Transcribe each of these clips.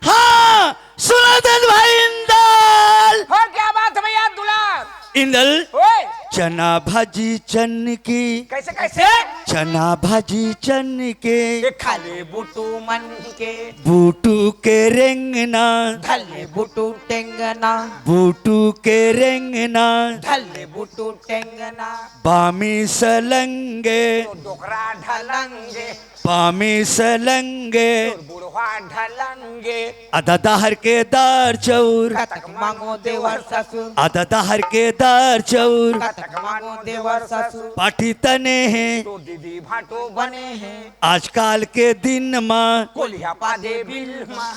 हाँ सुनातन भाई इंदल। हो क्या बात है भैया दुलार? इंदल ओए चना भाजी चन की। कैसे कैसे? चना भाजी चन के ये खाले बुटू मन के बूटू के रेंगना धले बुटू टेंगना बूटू के रेंगना धले बुटू टेंगना बामी सलंगे तो डोकरा ढलंगे बामी सलंगे तो बुढ़वा ढलंगे आधा दाहर के दार चौर कतक मांगो देवर ससुर आधा दाहर के दार चौर कतक मांगो देवर ससुर पाठी तने हैं तो दीदी भाटो बने हैं आजकल के दिन माँ कोलिया पादे बिल माँ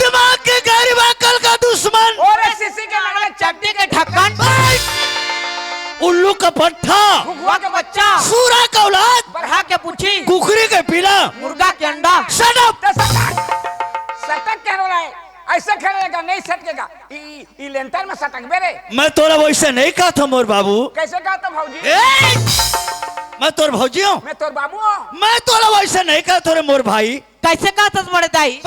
दिमाग के गरीब अकल का दुश्मन और सीसी के लगले चड्डी के ढक्कन उल्लू का पट्टा घुघुआ के बच्चा सूरा का औलाद बरहा के पुछी कुकरी के पीला मुर्गा के अंडा शट अप। सटक कह रहा है ऐसे खेलेगा नहीं सटकेगा ई लेंटर में सटक बेरे मैं तोरा वैसे नहीं कहा था मोर बाबू। कैसे कहा तो भौजी मैं तोर भौजी हूँ। मैं तोर बाबू हूँ मैं तोरा वैसे नहीं कहा तोरे मोर भाई। कैसे कहा था बड़े दाई?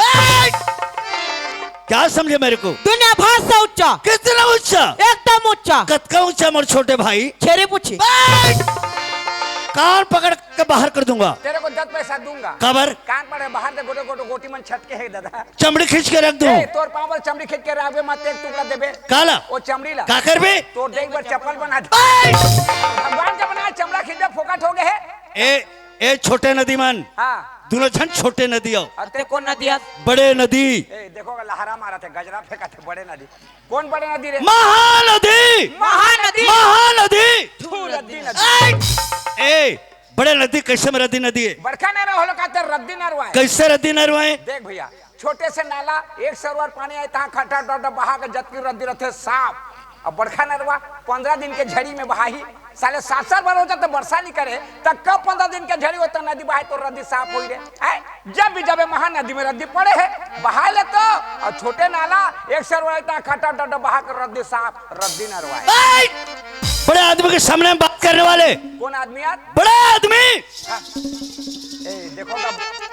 क्या समझे मेरे को? दुनिया भार से ऊंचा कितना ऊंचा? एकदम ऊंचा कतका ऊंचा मोर छोटे भाई। छेरे पूछी कान पकड़ के बाहर कर दूंगा। तेरे को 10 पैसा दूंगा खबर कान पड़े बाहर दे गोटे गोटे गोटी मन छटके है दादा चमड़ी खींच के रख दूं। तोर पाँव पर चमड़ी खींच के रावे मत एक टुकड़ा देबे काला वो चमड़ी ला का करबे? तो देख बार चप्पल बना दे भगवान का बना चमड़ा खींच दे फोकट हो गए है ए छोटे नदी मन हाँ दोनों झन छोटे नदी आओ अते कौन नदिया? बड़े नदी ए देखो लहरा मारा थे गजरा फेंका थे बड़े नदी कौन बड़े नदी रे महानदी महानदी महानदी थू रद्दी नदी ए बड़े नदी कैसे में रद्दी नदी है? बड़का नहर होलो कहते रद्दी नहर है कैसे रद्दी नरवाए? देख भैया छोटे से नाला एक सरोवर पानी आए तहाँ खट्टा डोडा बहा के जत की रद्दी रहते साफ अब बड़का नरवा 15 दिन के झड़ी में बहाही साले 7 बार हो जाते वर्षा नहीं करे तब कब 15 दिन के झड़ी होता नदी बहाए तो रद्दी साफ हो रहे जब भी जब महानदी में रद्दी पड़े है बहा ले तो और छोटे नाला एक सरोवर तहाँ खट्टा डोडा बहा के रद्दी साफ रद्दी नरवा बड़े आदमी के सामने में बात करने वाले कौन आदमी यार बड़े आदमी देखो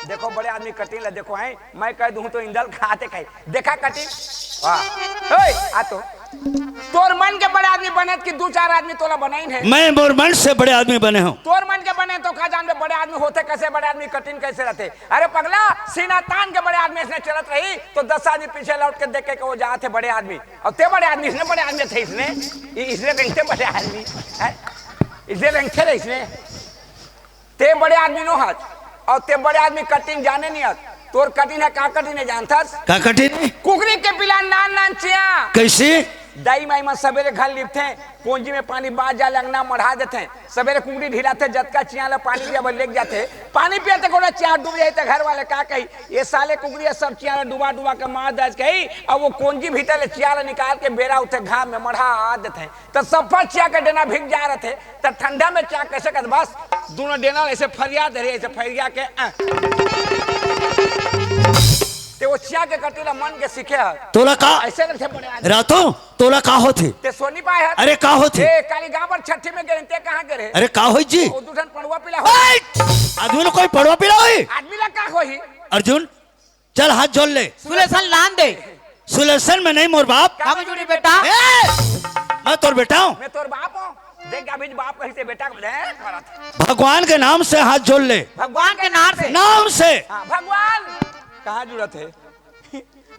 देखो बड़े आदमी कटिंग देखो है मैं कह दूं तो इंदल खाते कहीं देखा कटिंग वाह आ तो तोर मन के बड़े आदमी बने कि 2-4 आदमी तोला बनाई है मैं मोर मन से बड़े आदमी बने हूँ। तोर मन के बने तो का जान में बड़े आदमी होते कैसे बड़े आदमी कटिंग कैसे रहते अरे पगला सीना तान के बड़े आदमी इसने चलत रही तो 10 आदमी पीछे लौट के देखे के वो जाते बड़े आदमी और ते बड़े आदमी इसने बड़े आदमी थे इसने रेंगते बड़े आदमी इसने रेंगते रहे इसने ते बड़े आदमी नो हाथ और ते बड़े आदमी कटिंग जाने नहीं आत तोर कटिंग है का कटिंग है जानता का कठिन कुकरी के पिला नान नान चिया कैसे दाई माई में सवेरे घर लिपते हैं पूंजी में पानी बाज जा लगना मढ़ा देते हैं सवेरे कुकरी ढिलाते जतका चिया ला पानी पिया लेके जाते पानी पियाते को चिया डूब जाए तो घर वाले का कही ये साले कुकरी सब चिया ला डुबा डुबा के मार दर्ज कही और वो कोंजी भीतर चिया ला निकाल के बेरा उठे घाम में मढ़ा आ देते हैं तो सफर चिया का डेना भीग जा रहे थे तो ठंडा में चिया कैसे कर बस दोनों डेना ऐसे फरिया दे रहे ऐसे फरिया के वो चिया के कटीला मन के सीखे है तोला का ऐसे रहते बड़े आदमी रातों तोला का होते? ते सोनी पाए है अरे का होते? काली गांव पर छठी में गए ते कहां करे अरे का हो जी? ओ दूठन पड़वा पिला हो आदमी कोई पड़वा पिला होई? आदमी ला का होई अर्जुन चल हाथ जोड़ ले। सुलेसन लान दे सुलेसन में नहीं मोर बाप काम जुड़ी बेटा मैं तोर बेटा हूँ। मैं तोर बाप हूं देख अभी बाप कहीं से बेटा को भगवान के नाम से हाथ जोड़ ले। भगवान के नाम से हां भगवान कहां जुड़त है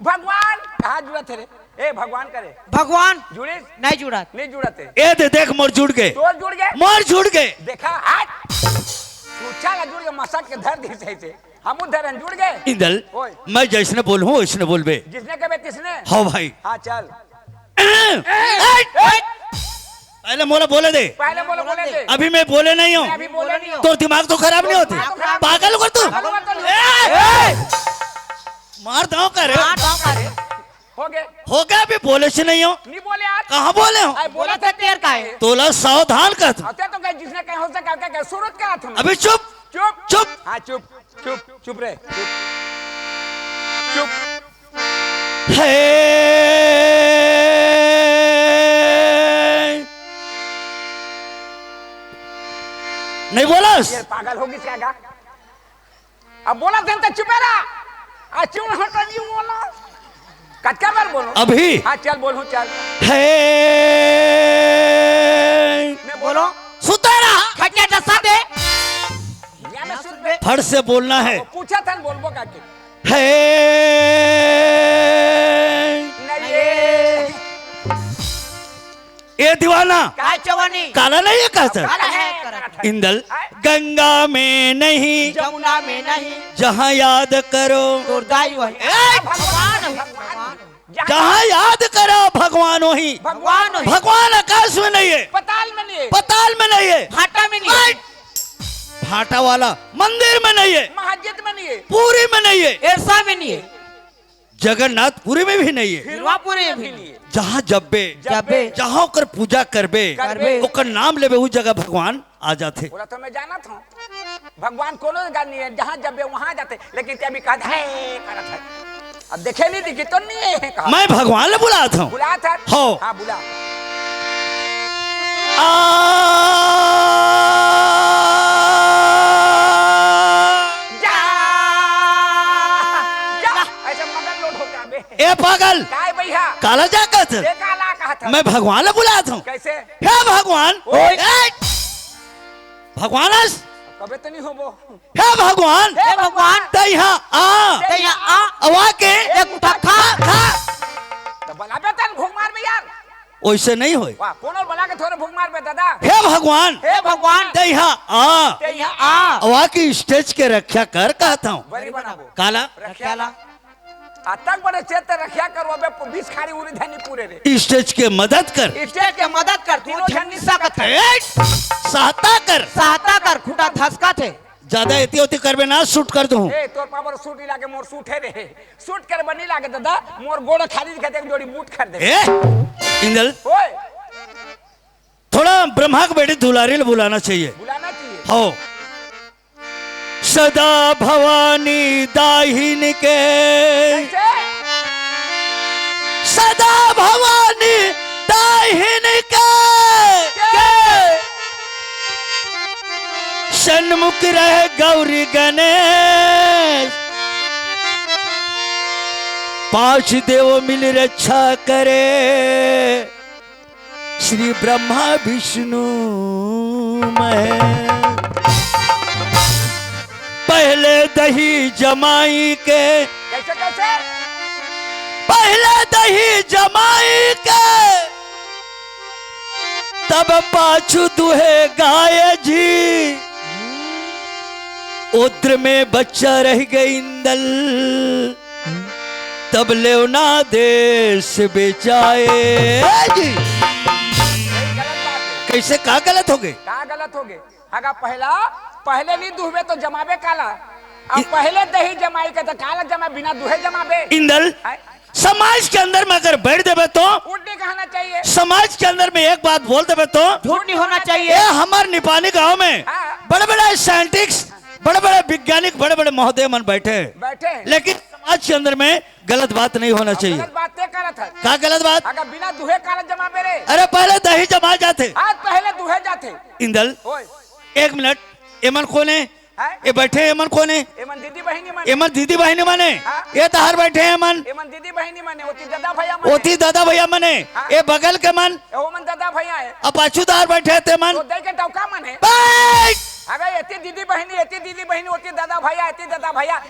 भगवान कहां जुड़त है रे ए भगवान करे भगवान जुड़े नहीं जुड़ा नहीं जुड़त है ए देख मोर जुड़ गए तोर जुड़ गए मोर जुड़ गए देखा हाथ पूछा ला जुड़ गए मसक के धर दी सही से हम उधर जुड़ गए इंदल मैं जैसने बोलूं वैसने बोलबे जिसने कहे तिसने हाँ भाई हाँ चल पहले मोला बोले दे पहले बोले दे अभी मैं बोले नहीं हूँ अभी बोले नहीं हो तो दिमाग तो खराब नहीं होती पागल कर तू मार दो कर हो गए हो गया अभी बोले से नहीं हो नहीं बोले यार कहाँ बोले हो बोला था तेर का है तोला सावधान कर तू तो कहे जिसने कहे हो सका क्या सूरत का हाथ अभी चुप चुप चुप हाँ चुप चुप चुप रे चुप है नहीं बोलस ये पागल होगी क्या गा? अब बोला थे तो चुपे रहा। आज क्यों हट नहीं बोला? कच्चा बार बोलो। अभी हाँ चल बोलूं चल। है मैं बोलो। सुतारा खटिया डसा दे या मैं सुन बे। फट से बोलना है। वो पूछा था बोलबो का के। है नहीं ये दीवाना काय चवनी काला नहीं है कहता काला है इंदल गंगा में नहीं जमुना में नहीं जहाँ याद करो दुर्दाई वही भगवान जहाँ याद करो भगवान वही भगवान वही। भगवान आकाश में नहीं है पताल में नहीं है। पताल में नहीं है फाटा में नहीं भाटा वाला मंदिर में नहीं है मस्जिद में नहीं है। पूरी में नहीं है एरसा में नहीं है जगन्नाथपुरी में भी नहीं है हिरवापुरी में भी नहीं है जहाँ जब्बे जब्बे जहाँ ओकर पूजा करबे करबे। ओकर नाम लेबे उस जगह भगवान आ जाते बोला तो मैं जाना था भगवान कोनो जगह नहीं है जहाँ जब वहां जाते लेकिन ते अभी कहा है करत है। अब देखे नहीं दिखी तो नहीं है कहा। मैं भगवान ले बुलाता हूँ बुला था हो। हाँ बुला जा जा ऐसे मगन लोट हो गया बे। ए पागल काय भैया काला जा कहते ये काला कहा था मैं भगवान ले बुलाता हूँ कैसे हे भगवान ओए। ए, भगवान कबे तो नहीं हो वो हे भगवान हे भगवान ते यहाँ आ ते यहाँ आ अवा के एक उठा खा खा तो बला बे तन भूख मार में यार वैसे नहीं होए वाह कौन बला के थोड़े भूख मार में दादा हे भगवान हे भगवान ते यहाँ आ ते ते यहाँ आ अवा की स्टेज के रक्षा कर कहता हूँ बड़ी बनाबो काला रखियाला तक बड़े चेत रखिया करो बे 20 खाड़ी उरी धनी पूरे रे स्टेज के मदद कर स्टेज के मदद कर तीनों झंडी सकत है ए, सहायता कर सहायता कर खुटा धसका थे ज्यादा एती होती करबे ना शूट कर दूं ए तोर पावर सूट ही लागे मोर सूट है रे सूट कर बनी लागे दादा मोर गोड़ खाली दिखते एक जोड़ी बूट कर दे ए इंदल ओए थोड़ा ब्रह्मा को बेटी दुलारी ले बुलाना चाहिए बुलाना चाहिए हो सदा भवानी दाहिन के कैसे सदा भवानी दाहिन के सन्मुख रहे गौरी गणेश 5 देव मिल रक्षा करे श्री ब्रह्मा विष्णु महेश पहले दही जमाई के कैसे कैसे पहले दही जमाई के तब पाछू दुहे गाय जी उद्र में बच्चा रह गई इंदल तब लेवना देश बेचाए जी यही गलत बात है कैसे का गलत हो गए का गलत हो गए अगर पहले नहीं दुहबे तो जमाबे काला अब पहले दही जमाई के तो काला जमा बिना दुहे जमाबे इंदल है? समाज के अंदर में अगर बैठ देवे तो उल्टी कहना चाहिए समाज के अंदर में एक बात बोल देवे तो झूठ नहीं होना ये चाहिए हमारे निपानी गांव में हाँ। बड़े बड़े साइंटिस्ट बड़े बड़े वैज्ञानिक बड़े बड़े महोदय मन बैठे हैं। बैठे हैं। लेकिन समाज के अंदर में गलत बात नहीं होना चाहिए गलत बात ते करत है क्या गलत बात अगर बिना दुहे काला जमाबे रे अरे पहले दही जमा जाते आज पहले दुहे जाते इंदल ओए 1 मिनट एमन कौन है है? ये बैठे एमन कौन है एमन दीदी बहनी मन एमन दीदी बहनी मने हाँ। ये तहार बैठे हैं मन एमन दीदी बहनी मने ओती दादा भैया मने ओती दादा भैया मने हाँ। ये बगल के मन ओमन दादा भैया है अब पाछू तहार बैठे थे मन तो दई के टौका मन है बैठ! अगर एती दीदी बहनी ओती दादा भैया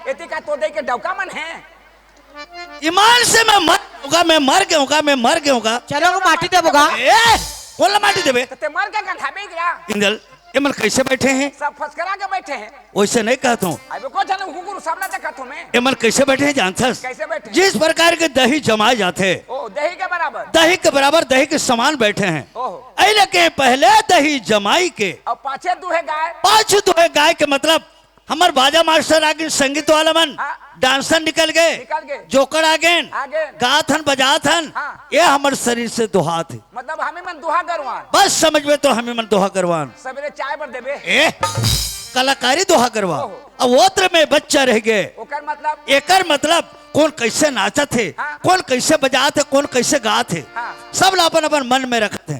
एती का तो दई के टौका मन है ईमान से मैं मर गया चलो माटी दे बोगा बोला माटी देवे तो ते मर के गंधाबे गया इंदल एमन कैसे बैठे हैं सब फसकरा के बैठे हैं वैसे नहीं कहता हूँ अबे को जाने हुकुर सामने देखा तुम्हें एमन कैसे बैठे हैं जानथस कैसे बैठे जिस प्रकार के दही जमाए जाते हैं, ओ दही के बराबर दही के बराबर दही के समान बैठे हैं ओहो ऐले के पहले दही जमाई के अब पाछे दुहे गाय पाछू दुहे गाय के मतलब हमार बाजा मास्टर आगे संगीत वाला मन हाँ। डांसर निकल गए निकल गए जोकर आगे आगे गाथन बजाथन हाँ। ये हमारे शरीर से दुहा थे मतलब हमें मन दुहा करवान बस समझ में तो हमें मन दोहा करवान सवेरे चाय पर देबे ए कलाकारी दोहा करवा अब वोत्र में बच्चा रह गए ओकर मतलब एकर मतलब कौन कैसे नाचा थे हाँ। कौन कैसे बजा थे कौन कैसे गा थे हाँ। सब ला अपन अपन मन में रखते हैं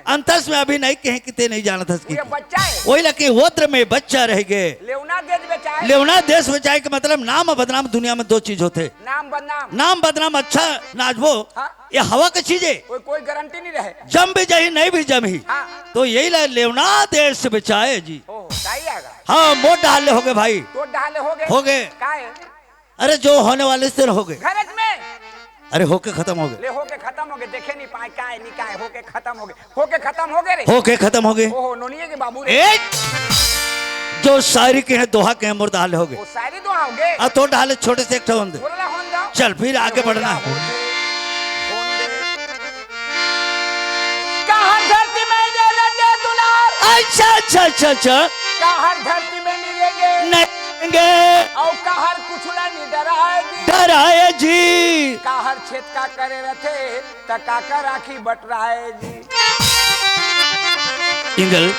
अंतस में अभी नहीं कहे कि ते नहीं जाना था ये बच्चा है वही लगे वोत्र में बच्चा रह गए लेवना देश बेचाए लेवना देश बचाए के मतलब नाम और बदनाम दुनिया में दो चीज होते नाम बदनाम नाम बदनाम अच्छा नाचबो हाँ। ये हवा की चीज है कोई गारंटी नहीं रहे जम भी जाही नहीं भी जम ही हाँ। तो यही लेवना देश से बचाए जी ओह सही आएगा हाँ मोट डाले हो गए भाई तो डाले हो गए काहे अरे जो होने वाले से हो गए घरज में अरे होके खत्म हो गए ले होके खत्म हो गए देखे नहीं पाए काहे नहीं काहे होके खत्म हो गए होके खत्म हो गए रे होके खत्म हो गए ओहो नोनिए के बाबू रे ए जो शायरी के हैं दोहा के हैं मुर्दा हाले हो गए वो शायरी तो आओगे अब तो डाले छोटे से एक ठो होंगे बोला होन जाओ चल फिर आगे बढ़ना है कहाँ धरती में दे लड्डे दुलार अच्छा अच्छा अच्छा अच्छा कहाँ धरती में मिलेंगे नहीं गे और कहाँ कुछला नहीं डराएगी डराए जी कहाँ छेद का करे रथे तकाका राखी बटराए जी इंगल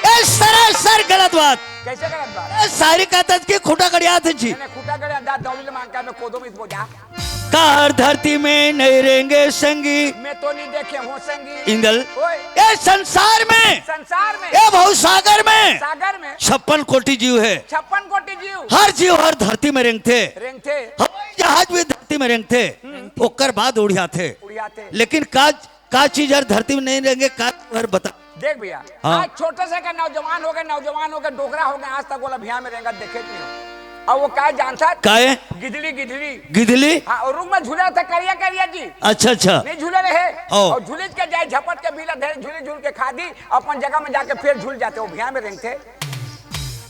ए सरासर गलत बात कैसे गलत बात ए सारी का तज के खोटा कड़िया थे जी मैंने खूटा करे अंदाज दौड़ी मांगा में कोदो में बोझा कार धरती में नहीं रहेंगे संगी मैं तो नहीं देखे हो संगी इंगल ओए ए संसार में संसार में ए बहुत सागर में सागर में 56 कोटि जीव है 56 कोटि जीव हर जीव हर धरती में रेंगते रेंगते हवाई जहाज भी धरती में रेंगते ओकर बाद उड़िया थे उड़ियाते लेकिन का चीज हर धरती में नहीं रहेंगे का हर बता देख भैया हाँ। आज छोटे से का नौजवान हो गए डोकरा हो गए आज तक वो अभियान में रहेगा देखे नहीं हो और वो क्या जानता काहे गिदली गिदली गिदली हाँ और रूम में झूला था करिया करिया जी अच्छा अच्छा नहीं झूले रहे ओ। और झूले के जाए झपट के बीला धरे झूले झूल के खा दी अपन जगह में जाके फिर झूल जाते वो अभियान में रेंगते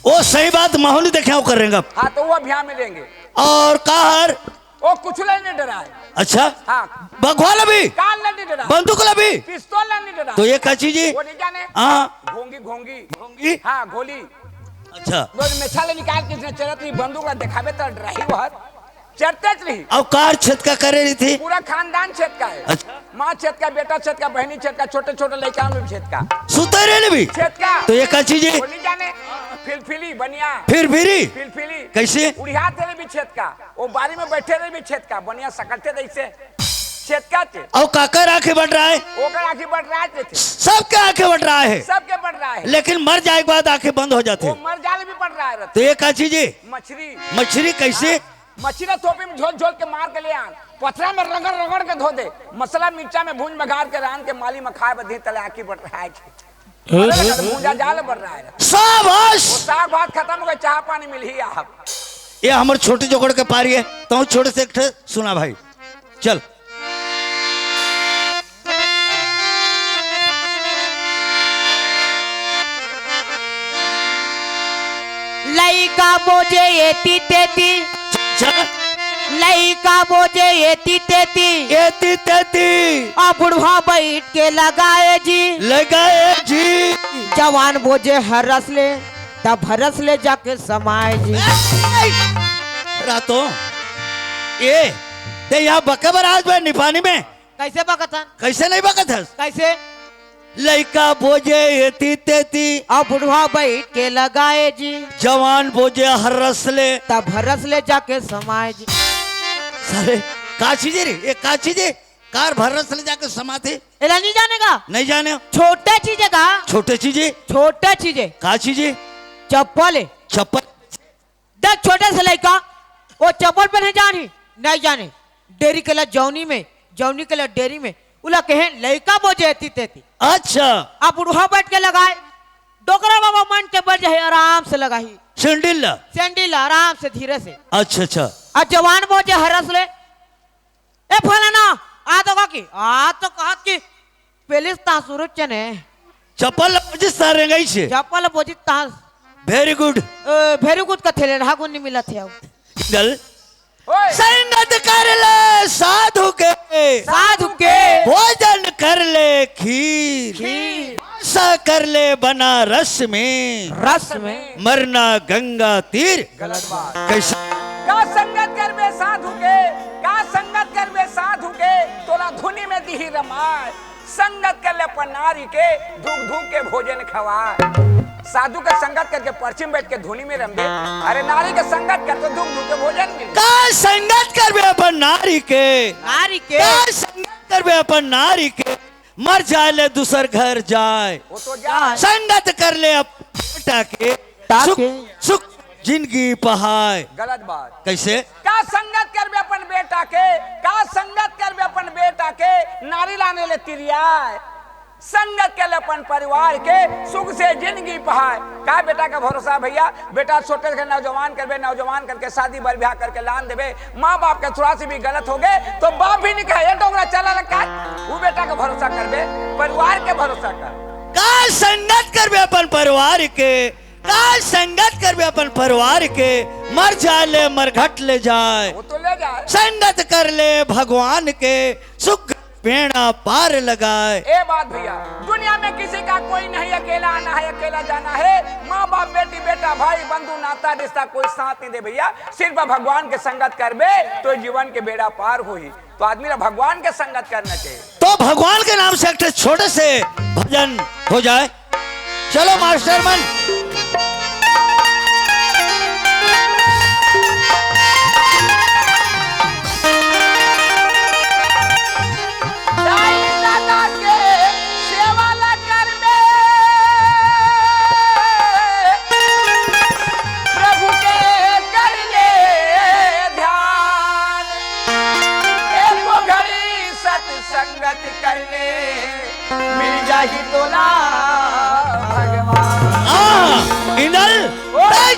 वो सही बात माहौल देखे वो कर रहेंगे हाँ तो वो अभियान में रहेंगे और कहर वो कुछ नहीं डरा है अच्छा हाँ बघवाल भी कान नहीं डरा बंदूक भी पिस्तौल नहीं डरा तो ये क्या चीज है वो नहीं जाने हाँ घोंगी घोंगी घोंगी हाँ गोली अच्छा दो मेछाले निकाल के इसने चरत रही बंदूक ला दिखावे तो रही वह चरते रही अब कार छत का करे रही थी पूरा खानदान छेद का है अच्छा माँ छेद का बेटा छेद का बहनी छेद का छोटे छोटे लड़का में छेद का सुते रहे भी छेद का तो ये क्या चीज है वो नहीं जाने फिलफिली बनिया फिर फिलफिली कैसे उड़िया तेरे भी छेद का वो बारी में बैठे रहे भी छेद का बनिया सकलते रही से छेद का थे और काकर आंखें बढ़ रहा है ओकर आंखें बढ़ रहा थे सबके आंखें बढ़ रहा है सबके बढ़ रहा है लेकिन मर जाए के बाद आंखें बंद हो जाती वो है मर जाले भी बढ़ रहा है तो ये क्या चीज है मछली मछली कैसे मछली थोपी में झोल झोल के मार के ले आन पथरा में रगड़ रगड़ के धो दे मसाला मिर्चा में भूंज बघार के रान के माली में खाए बधी तले आकी बढ़ रहा है भूंजा जाल बढ़ रहा है शाबाश साग भात खत्म हो गए चाह पानी मिल ही आप ये हमारे छोटे जोगड़ के पारी है तो छोटे से एक ठे सुना भाई चल लइका बोझे एती तेती चल लइका बोझे एती तेती एती तेती और बुढ़वा बैठ के लगाए जी लगाए जी जवान बोझे हरस ले तब हरस ले जाके समाए जी रातों ये ते यहाँ बकबर आज में निपानी में कैसे बकतन कैसे नहीं बकत है कैसे लड़का बोझे एती तेती और बुढ़वा बैठ के लगाए जी जवान बोझे हर रसले तब हरस ले जाके समाए जी सारे का चीजें रे ये का चीजें कार भर रसले जाके समाते एला नहीं जानेगा नहीं जाने छोटे चीजें का छोटे चीजें छोटे चीजें का चीजें चप्पल चप्पल देख छोटे से लड़का वो चप्पल पे नहीं जानी नहीं जाने डेरी के लिए जौनी में जौनी के लिए डेरी में उला कहे लड़का बोझे एती तेती अच्छा अब बुढ़वा बैठ के लगाए डोकरा बाबा मन के बढ़ जाए आराम से लगाही सैंडल सैंडल आराम से धीरे से अच्छा अच्छा और जवान बोझे हरस ले ए फलाना आ तो की आ तो कहत की पेलिस ता सुरुच चने चप्पल जिस सारे गई से चप्पल बोझी ता वेरी गुड भेरी गुड कथे ले ढागुन नहीं मिला थे गल ओए संगत कर ले साधु के साधु के भोजन कर ले खीर खीर सा कर ले बनारस में रस में मरना गंगा तीर गलत बात कैसे का संगत कर बे साधु के का संगत कर बे साधु के तोरा धुनी में दिही रमाय संगत कर ले अपन नारी के धूक धूक के भोजन खवाए साधु का संगत करके पर्ची में बैठ के धुनी में रम दे। अरे नारी का संगत कर तो दुख दुख के भोजन मिले। का संगत करबे अपन नारी के, नारी के का संगत करबे अपन नारी के, मर जाए ले दूसर घर जाए। वो तो जा संगत कर ले अपन बेटा के, सुख सुख जिंदगी पहाए। गलत बात। कैसे? का संगत करबे अपन बेटा के, का संगत करबे अपन बेटा के, नारी लाने ले तिरियाए। संगत के अपन परिवार के, सुख से जिंदगी पहाए। का बेटा का भरोसा भैया, बेटा छोटे के नौजवान करबे, नौजवान करके शादी बर ब्याह करके लान देबे, माँ बाप के थोड़ा से भी गलत हो गए तो बाप भी नहीं कहे डोंगरा चला लगा। वो बेटा का भरोसा करबे, परिवार के भरोसा कर। का संगत करबे अपन परिवार के, का संगत करबे अपन परिवार के, मर जाए ले मरघट ले जाए। वो तो ले जाए। संगत कर ले भगवान के, सुख बेड़ा पार लगाए। ए बात भैया, दुनिया में किसी का कोई नहीं अकेला आना है, अकेला जाना है। माँ बाप, बेटी बेटा, भाई बंधु, नाता रिश्ता कोई साथ नहीं दे भैया। सिर्फ भगवान के संगत करबे तो जीवन के बेड़ा पार होई। तो आदमी भगवान के संगत करना चाहिए। तो भगवान के नाम से एक छोटे से भजन हो जाए। चलो मास्टर मन।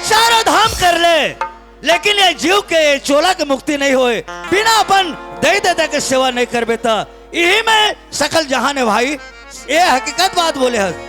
चारों धाम कर ले, लेकिन ये जीव के चोला के मुक्ति नहीं होए बिना अपन दे देता के सेवा नहीं कर बेता। यही में सकल जहान है भाई, ये हकीकत बात बोले है।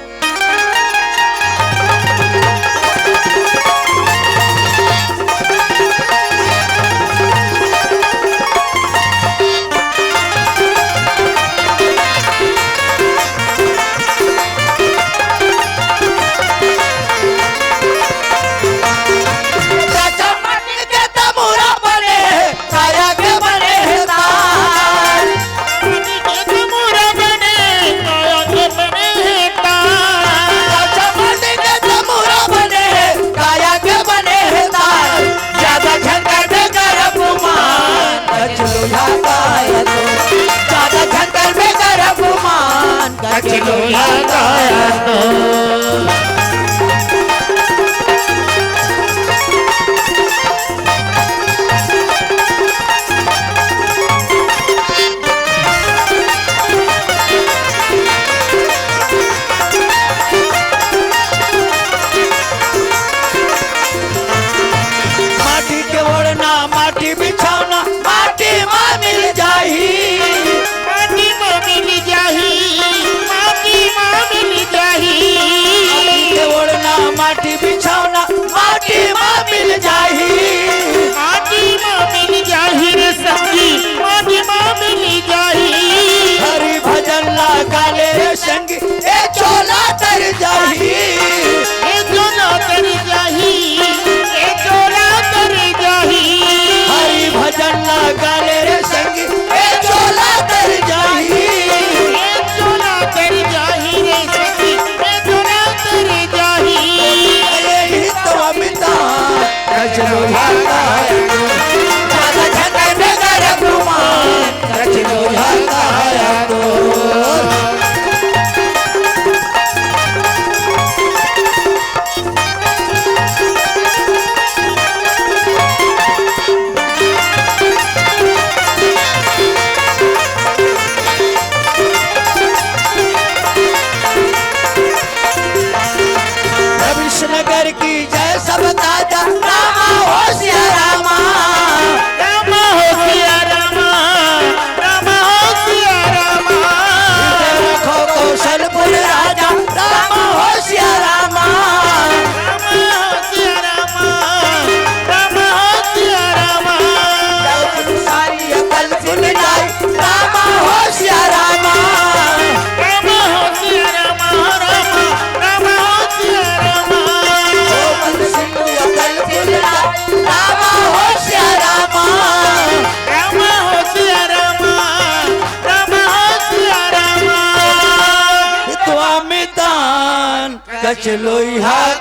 चलो यहाँ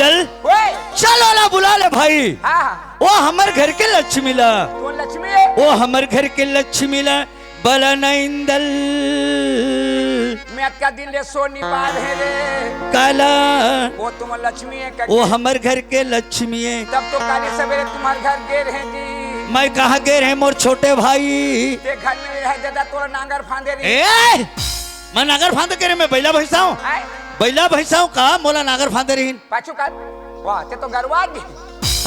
चल ओए चल वाला बुला ले भाई। हाँ वो हमर घर के लक्ष्मी ला, तू लक्ष्मी है वो हमर घर के लक्ष्मी ला बलन इंदल मैं का दिल ले सोनी बात है रे काला। वो तुम लक्ष्मी है वो हमर घर के लक्ष्मी है। तब तो काली सवेरे तुम्हारे घर गए रहे जी मैं कहा गए रहे मोर छोटे भाई। ते घर में रह दादा तोरा नांगर फांदे रही ए मैं नागर फांद करे मैं बैला भैंसा हूँ, आए बैला भैंसा हूँ का मोला नागर फांदे रही। पाछू कर वाह ते तो गरवा दी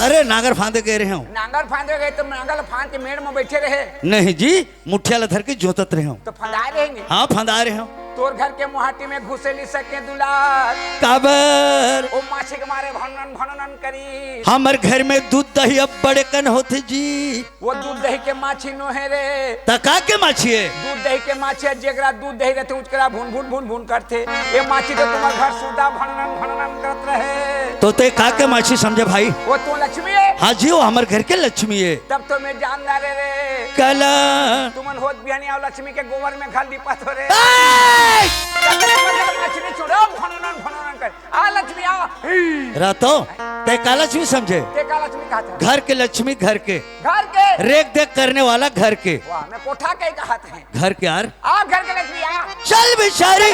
अरे नागर फांदे कह रहे हूँ। नांगर फांदे गए तो नांगर फांद के मेड़ में बैठे रहे नहीं जी मुठिया ला धर के जोतत रहे हूँ। तो फंदाए रहेंगे हाँ फंदा रहे हूँ। तोर घर के मुहाटी में घुसे ली सके दुलार काबर ओ माछी के मारे भनन भनन करी हमर घर में दूध दही अब बड़े कन होते जी। वो दूध दही के माछी नो है रे तका के माछी है। दूध दही के माछी है जेकरा दूध दही रहते उसकरा भून भून भून भून करते ये माछी तो तुम्हारे घर सुधा भनन भनन करत रहे तो ते का के माछी समझे भाई। वो तू लक्ष्मी है हाँ जी वो हमर घर के लक्ष्मी है। तब तो मैं जान ला रे कला तुमन होत बिहानी आओ लक्ष्मी के गोबर में घाल दीपत हो रे ए! मछली छोड़ो भनन भनन कर आ लक्ष्मी आ रहतो ते का लक्ष्मी समझे। ते का लक्ष्मी कहा था घर के लक्ष्मी घर के घर के रेख देख करने वाला घर के वाह मैं कोठा के कहा था घर के यार। आ घर के लक्ष्मी आ चल बेचारी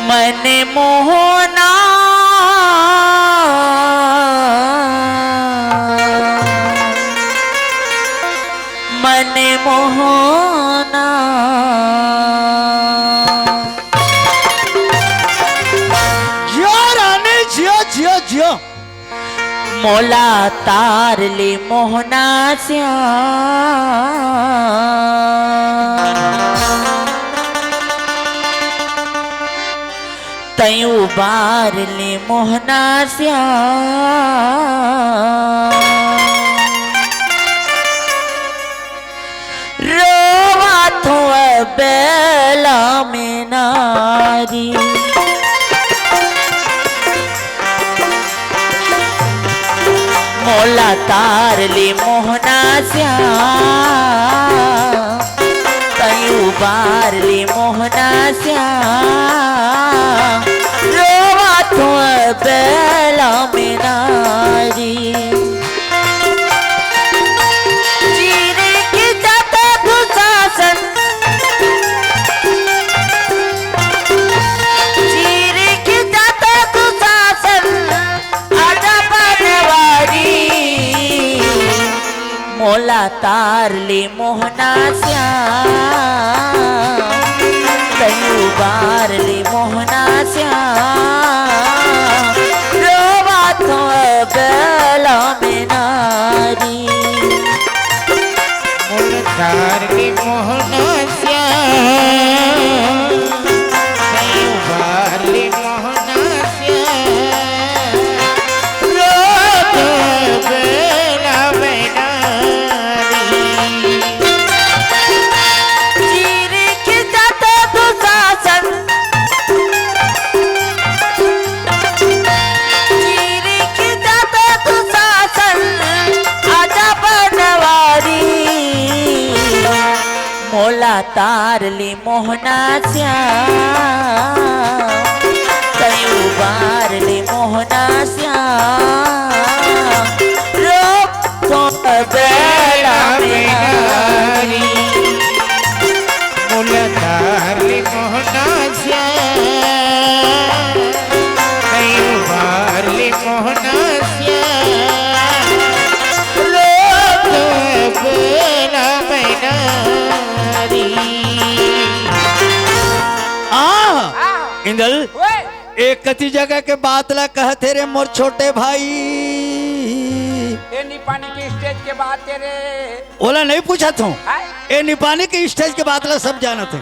मन मोहना मन मोहना जियो रानी जियो जियो जियो। मोला तार ले मोहना तयू बार ले मोहना रोवा थो बेला में नारी मोला तार ले मोहना तयू बार ले मोहना रोवा तो बेला में नारी जीरे की जाता दुशासन जीरे की जाता दुशासन आजा बनवारी मोला तार ले मोहना तयू बार ले मोहना रोवा तो बेला में नारी तार के मोहना तारली मोहना श्याम कई बारली मोहना श्याम रूप तो बेला में नारी मुलतारली मोहना श्याम कई बारली मोहना श्याम रूप तो बेला में नारी। इंदल ओए एक कति जगह के बात ला कहते रे मोर छोटे भाई। ये पानी की स्टेज के बाद तेरे ओला नहीं पूछा था हाय ए निपानी के स्टेज के बात ला सब जाना थे।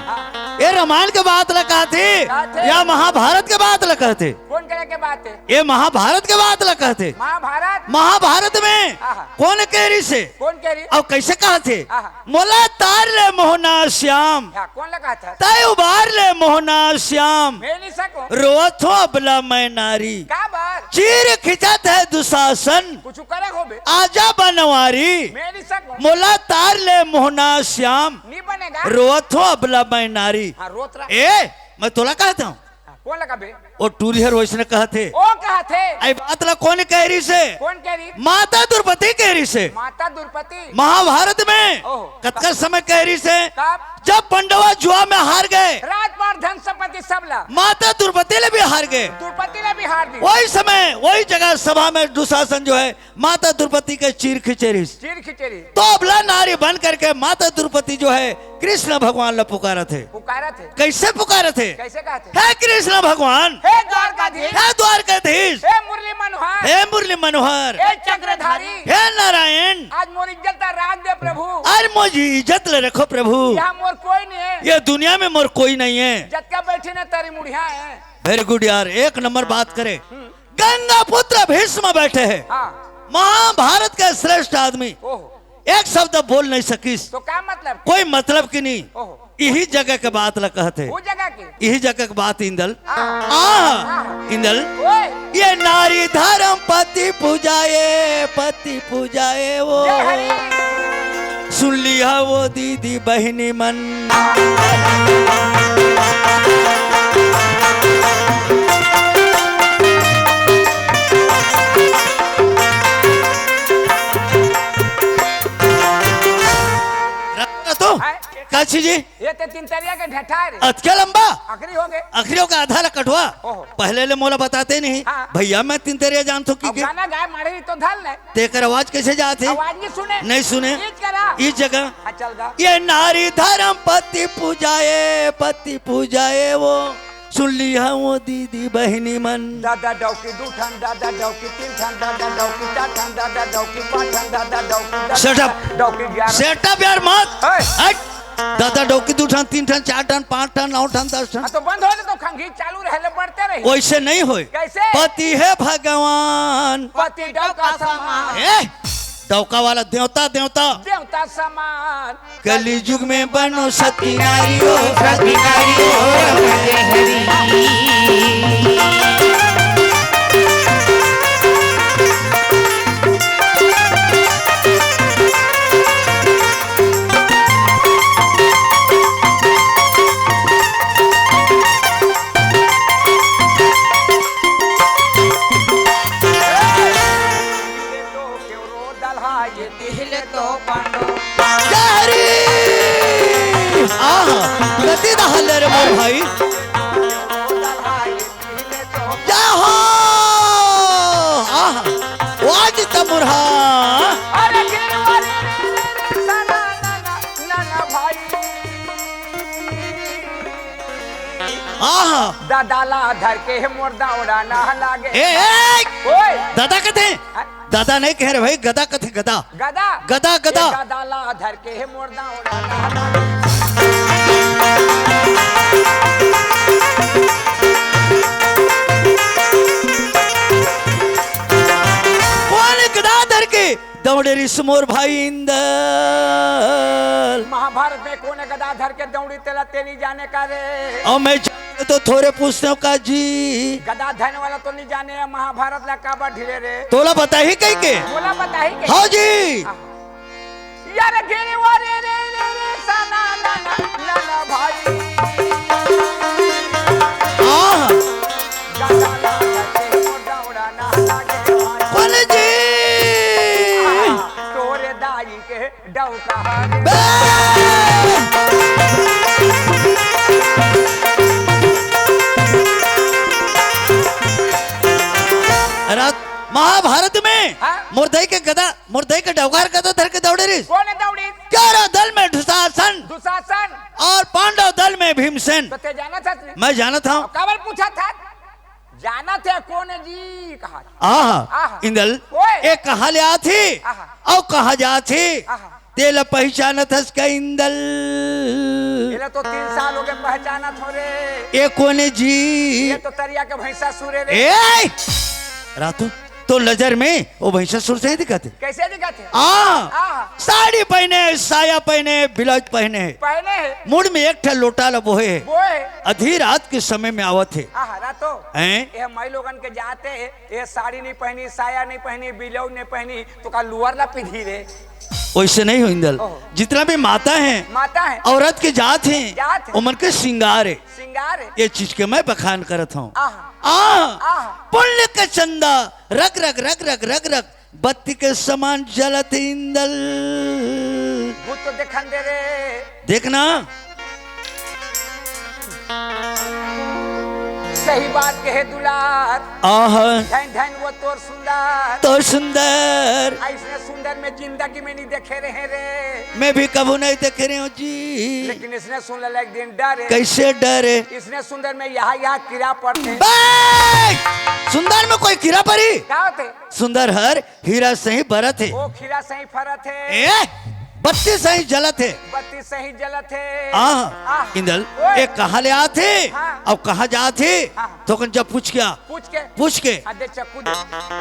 ये रामायण के बात ला कहते कहते। या महाभारत के बात ला कहते। कौन करे के बात है? ये महाभारत के बात ला कहते। महाभारत महाभारत में आहा। कौन केरी से कौन कह रही? और कैसे कहते आहा। मोला तार ले मोहना श्याम हाँ, कौन लगा था? तय उबार ले मोहना श्याम मैं नहीं सको रोत हो अबला मैं नारी का बार चीर खिंचत है दुशासन कुछ करे हो बे आजा बनवारी मैं नहीं सको मोला तार ले मोहना श्याम नहीं बनेगा रोत हो अबला मैं नारी। हाँ रोत रहा ए मैं तोला कहता हूँ कौन लगा बे वो टूरियर वैसने कहते ओ कहा थे आई बात ला कौन कह रही से कौन कह रही? माता द्रौपदी कह रही से माता द्रौपदी महाभारत में ओह। कतका समय कह रही से कब जब पांडवा जुआ में हार गए राजपाट धन संपत्ति सबला माता द्रौपदी ने भी हार गए द्रौपदी ने भी हार दी वही समय वही जगह सभा में दुशासन जो है माता द्रौपदी के चीर खिचेरी चीर खिचेरी तो अबला नारी बन करके माता द्रौपदी जो है कृष्ण भगवान ला पुकारा थे। पुकारा थे कैसे पुकारे थे? कैसे कहा थे? हे कृष्ण भगवान हे द्वारकाधीश हे द्वारकाधीश हे मुरली मनोहर हे मुरली मनोहर हे चक्रधारी हे नारायण आज मोर इज्जत राज दे प्रभु अरे मुझे इज्जत ले रखो प्रभु यहाँ मोर कोई नहीं है ये दुनिया में मोर कोई नहीं है। जत्का बैठे ने तारी मुड़िया है वेरी गुड यार एक नंबर बात करे। गंगा पुत्र भीष्म बैठे हैं हाँ महाभारत के श्रेष्ठ आदमी ओहो एक शब्द बोल नहीं सकीस तो क्या मतलब? कोई मतलब की नहीं ओहो यही जगह के बात ला कहते वो जगह की यही जगह की बात इंदल हाँ। इंदल ओए ये नारी धर्म पति पूजाए वो जय हरि सुन लिया वो दीदी बहनी मन तो काची जी ये ते तीन तरिया के ढठा रे अतके लंबा आखिरी हो गए अखरियों का आधा ला कटवा ओहो। पहले ले मोला बताते नहीं हाँ। भैया मैं तीन तेरे जानता हूँ अब कि गाना गाय मारे तो धल ले तेकर आवाज कैसे जाते आवाज नहीं सुने नहीं सुने ईद करा इस जगह हाँ चल गा ये नारी धर्म पति पूजाए वो सुन लिया वो दीदी बहनी मन दादा डौकी दू ठन दादा डौकी तीन ठन दादा डौकी चार ठन दादा डौकी पाँच ठन दादा डौकी Shut up. डौकी 11 सेटअप यार मत ओए। हट दादा डोकी 2 ठन 3 ठन 4 ठन 5 ठन 9 ठन 10 ठन हाँ तो बंद हो गए तो खंगी चालू रहे बढ़ते रही वैसे नहीं होए कैसे? पति है भगवान पति डौका समान ए डौका वाला देवता देवता समान कली युग में बनो सती नारी हो सती नारी हो रमते हरी तो केवरो दलहा ये दिल तो पांडो यारी आहा गति दहले रे मोर भाई दलहा ये दिल तो जा हो आहा वाज तमुरहा अरे गिरवाले ना ना भाई आहा दादाला धर के मुर्दा उड़ाना लागे ए ओए दादा कहते हैं दादा नहीं कह रहे भाई गदा कहते हैं, गदा गदा गदा गदा ये दादाला धर के मुर्दा उड़ाना लागे कौन गदा धर के दौड़े रिसमोर भाई इंदल महाभारत में कौन गदा धर के दौड़ी तेला तेरी जाने का रे और मैं जाने तो थोड़े पूछते हूँ का जी गदा धन वाला तो नहीं जाने महाभारत ला काबा ढिले रे तोला पता ही कहीं के बोला बता ही के हाँ जी यार गिरी वारे रे रे रे सना ना ना जाला भाई आहा गाना लागते मोडौड़ा ना लागे भाई कौन जी तोरे दाई के डौका बे! रात महाभारत में हाँ? मुर्दई के गदा मुर्दई के डवगार गदा धर के दौड़े रही कौन है दौड़ी 11 दल में दुशासन दुशासन और पांडव दल में भीमसेन। तो ते जाना था तू? मैं जानता हूँ कबर पूछा था जाना थे कौन है जी कहा आहा आहा। इंदल ओए। एक कहा ले थी आहा। और कहा जा थी आहा। तेल पहचानत हस का इंदल ये तो 3 साल हो गए पहचाना थोड़े ये कोने जी ये तो तरिया के भैंसा सूरे रे ए रातू तो नजर में वो भैंसासुर से ही दिखाते कैसे दिखाते साड़ी पहने साया पहने ब्लाउज पहने पहने है मुड़ में एक ठे लोटा लबोहे है वो है अधी रात के समय में आवत है रातो हैं? ये मई लोगन के जाते ये साड़ी नहीं पहनी साया नहीं पहनी ब्लाउज नहीं पहनी तो का लुअर ला पीधी रे वैसे नहीं हो इंदल ओह। जितना भी माता है माता है औरत के जात है जात है। उमर के श्रृंगार है सिंगार है ये चीज के मैं बखान करत हूँ आहा। पुण्य का चंदा रग रग रग रग रग रग बत्ती के समान जलत इंदल भूत तो देखन दे रे देखना सही बात कहे दुलार आह धन धन वो तोर सुंदर तो सुंदर ऐसे सुंदर में जिंदगी में नहीं देखे रहे रे मैं भी कबू नहीं देख रही हूँ जी लेकिन इसने सुन लिया एक दिन डरे कैसे डरे इसने सुंदर में यहाँ कीड़ा पड़ते बे! सुंदर में कोई कीड़ा पड़ी क्या होते सुंदर हर हीरा सही बरत है वो खीरा सही फरत है ए बत्ती सही जलत है बत्ती सही जलत है आह इंदल ओए। एक कहा ले आते हाँ। अब कहा जाते हाँ। तो कन जब पूछ गया पूछ के दे चक्कू दे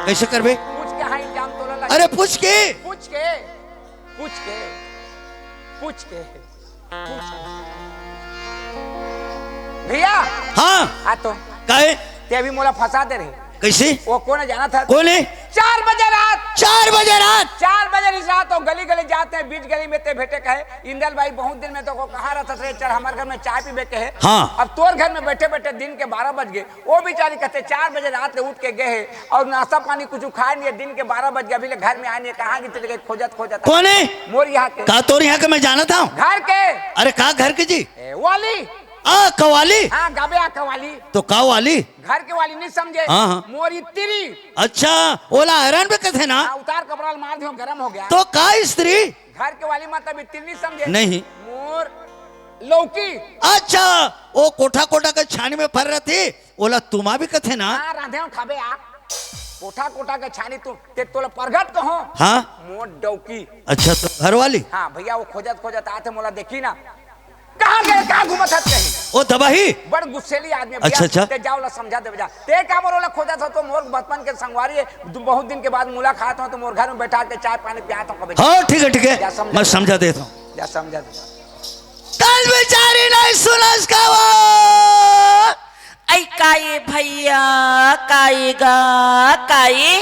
कैसे करबे पूछ के हाँ इल्जाम तोला लगा अरे पूछ के पूछ के पूछ के पूछ के पूछ के भैया हाँ आ तो काहे ते अभी मोला फंसा दे रहे कैसे वो कौन जाना था कौन है 4 बजे रात 4 बजे रात 4 बजे इस रात तो गली गली जाते हैं बीच गली में ते भेटे कहे इंदल भाई बहुत दिन में तो को कहा रहता थे चल हमारे घर में चाय पीबे के है हाँ। अब तोर घर में बैठे बैठे दिन के 12 बज गए वो बेचारी कहते 4 बजे रात में उठ के गए है और नाश्ता पानी कुछ खाए नहीं दिन के 12 बज गए अभी घर में आने कहा कि तेरे खोजत खोजत कौन है मोर यहाँ के कहा तोर यहाँ के मैं जाना था घर के अरे कहा घर की जी वाली कवाली हाँ गाबे आका वाली तो का वाली घर के वाली नहीं समझे हाँ, हाँ। मोरी तिरी अच्छा ओला हैरान पे कथे ना उतार कपड़ा मार दियो गरम हो गया तो का स्त्री घर के वाली मतलब इतनी नहीं समझे नहीं मोर लौकी अच्छा वो कोठा कोठा के छानी में फर रहे थे ओला तुमा भी कथे ना हाँ राधे खाबे आ कोठा कोठा के छानी तू ते तोला परगट कहो हाँ मोर डौकी अच्छा तो घर वाली हाँ भैया वो खोजत खोजत आते मोला देखी ना कहाँ गए कहाँ घूमत हत कहीं ओ दबाही बड़ गुस्सेली आदमी है अच्छा, भैया, अच्छा। ते जाओ ला समझा दे बजा ते का मोर वाला खोजा था तो मोर बचपन के संगवारी है बहुत दिन के बाद मुलाकात हो तो मोर घर में बैठा के चाय पानी पियाता हूँ कभी हाँ ठीक जा है समझा। मैं समझा देता हूँ जा समझा दे कल बेचारी नहीं सुना इसका वो ऐ काये भैया कायेगा काये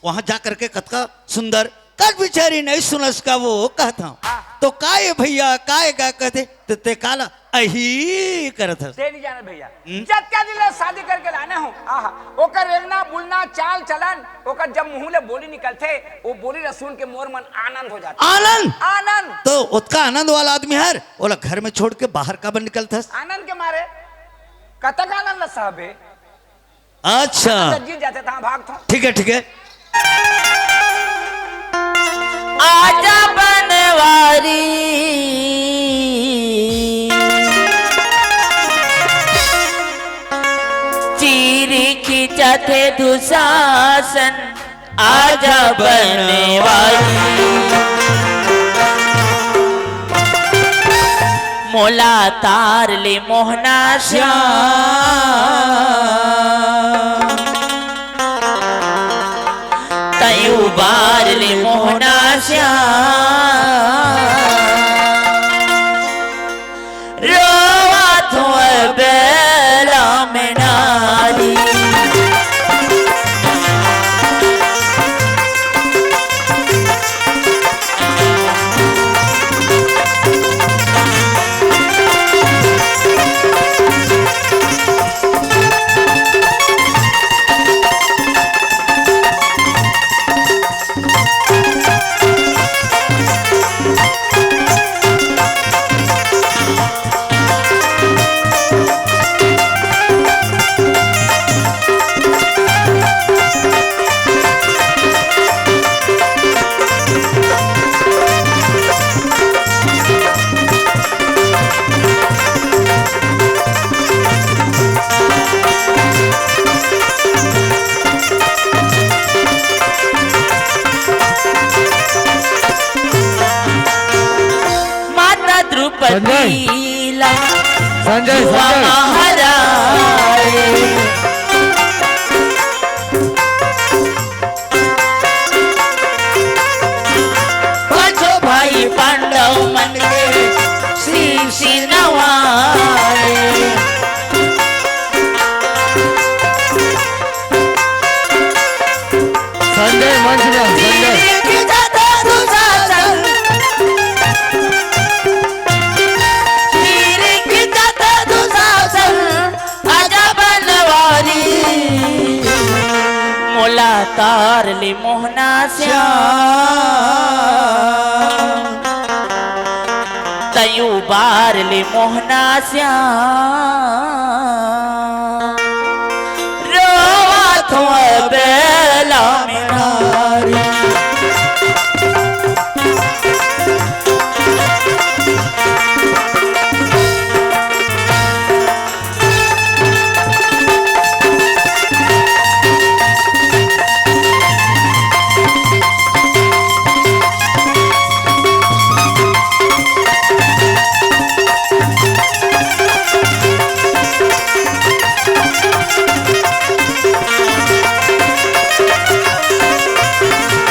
वहां जा करके कतका सुंदर कल बेचारी नहीं सुना इसका वो कहता हूँ तो काय भैया काय गा कहते तो ते काला अही करत हस ते नहीं जाने भैया जब क्या दिल शादी करके लाने हो आहा ओकर रेलना बुलना चाल चलन ओकर जब मुंह ले बोली निकलते वो बोली न सुन के मोर मन आनंद हो जाता आनंद आनंद तो उसका आनंद वाला आदमी है ओला घर में छोड़ के बाहर का बन निकलता हस आनंद के मारे कतक आनंद साहबे अच्छा जीत जाते था भाग था ठीक है आजा बनवारी चीरी खींचत है दुशासन आजा बनवारी मोला तार ले मोहना श्याम तयू बार ले मोहना श्याम रोवा तो बेला में नारी पीला संजय जुआ संजय महाराए पांचों भाई पांडव मन के शीश नवाए संजय मंच में संजय मोला तार ले मोहना श्याम तयू बार ले मोहना श्याम रोवा थो बेला में नारी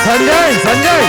संजय संजय